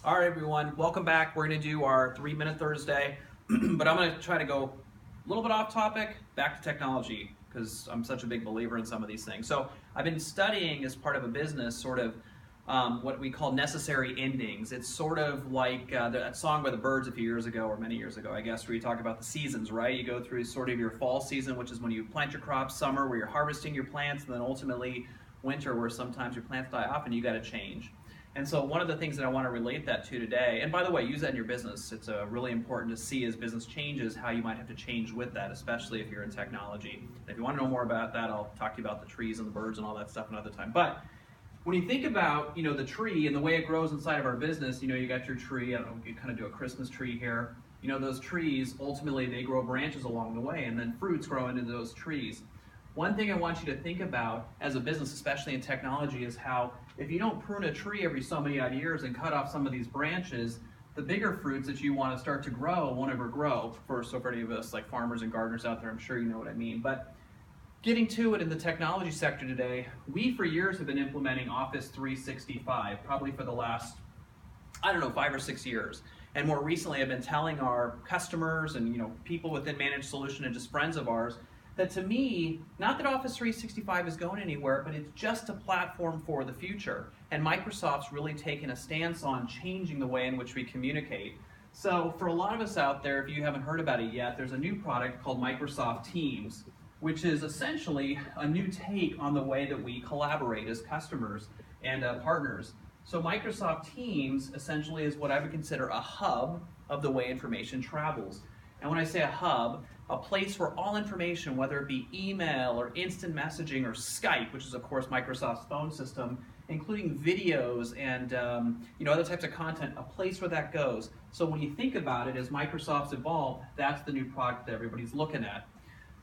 All right, everyone, welcome back. We're going to do our 3-minute Thursday, but I'm going to try to go a little bit off topic, back to technology, because I'm such a big believer in some of these things. So I've been studying as part of a business sort of what we call necessary endings. It's sort of like that song by the Birds a few years ago, or many years ago, I guess, where you talk about the seasons, right? You go through sort of your fall season, which is when you plant your crops, summer, where you're harvesting your plants, and then ultimately winter, where sometimes your plants die off and you got to change. And so one of the things that I want to relate that to today, and by the way, use that in your business. It's really important to see as business changes how you might have to change with that, especially if you're in technology. And if you want to know more about that, I'll talk to you about the trees and the birds and all that stuff another time. But when you think about, the tree and the way it grows inside of our business, you got your tree. I don't know, you kind of do a Christmas tree here. Those trees, ultimately, they grow branches along the way, and then fruits grow into those trees. One thing I want you to think about as a business, especially in technology, is how if you don't prune a tree every so many odd years and cut off some of these branches, the bigger fruits that you want to start to grow won't ever grow. For any of us like farmers and gardeners out there, I'm sure you know what I mean. But getting to it in the technology sector today, we for years have been implementing Office 365, probably for the last, 5 or 6 years. And more recently, I've been telling our customers and people within Managed Solution and just friends of ours that to me, not that Office 365 is going anywhere, but it's just a platform for the future. And Microsoft's really taken a stance on changing the way in which we communicate. So for a lot of us out there, if you haven't heard about it yet, there's a new product called Microsoft Teams, which is essentially a new take on the way that we collaborate as customers and partners. So Microsoft Teams essentially is what I would consider a hub of the way information travels. And when I say a hub, a place where all information, whether it be email or instant messaging or Skype, which is of course Microsoft's phone system, including videos and other types of content, a place where that goes. So when you think about it, as Microsoft's evolved, that's the new product that everybody's looking at.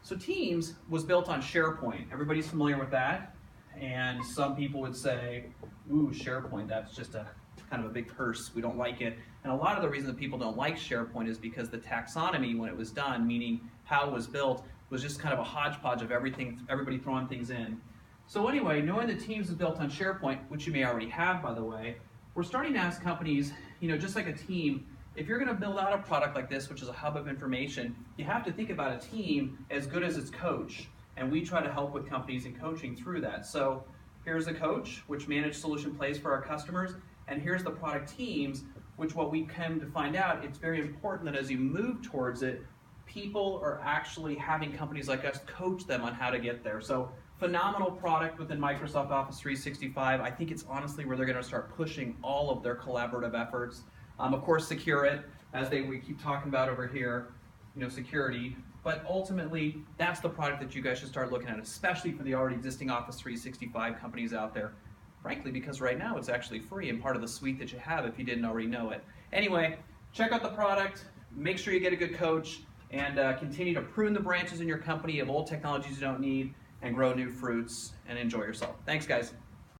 So Teams was built on SharePoint. Everybody's familiar with that? And some people would say, ooh, SharePoint, that's just a kind of a big curse. We don't like it. And a lot of the reason that people don't like SharePoint is because the taxonomy, when it was done, meaning how it was built, was just kind of a hodgepodge of everything, everybody throwing things in. So anyway, knowing that Teams is built on SharePoint, which you may already have, by the way, we're starting to ask companies, just like a team, if you're going to build out a product like this, which is a hub of information, you have to think about a team as good as its coach. And we try to help with companies in coaching through that. So here's a coach, which Managed Solution plays for our customers. And here's the product Teams, which what we come to find out, it's very important that as you move towards it, people are actually having companies like us coach them on how to get there. So phenomenal product within Microsoft Office 365. I think it's honestly where they're going to start pushing all of their collaborative efforts. Of course, secure it, as we keep talking about over here, security. But ultimately, that's the product that you guys should start looking at, especially for the already existing Office 365 companies out there. Frankly, because right now it's actually free and part of the suite that you have if you didn't already know it. Anyway, check out the product, make sure you get a good coach, and continue to prune the branches in your company of old technologies you don't need and grow new fruits and enjoy yourself. Thanks, guys.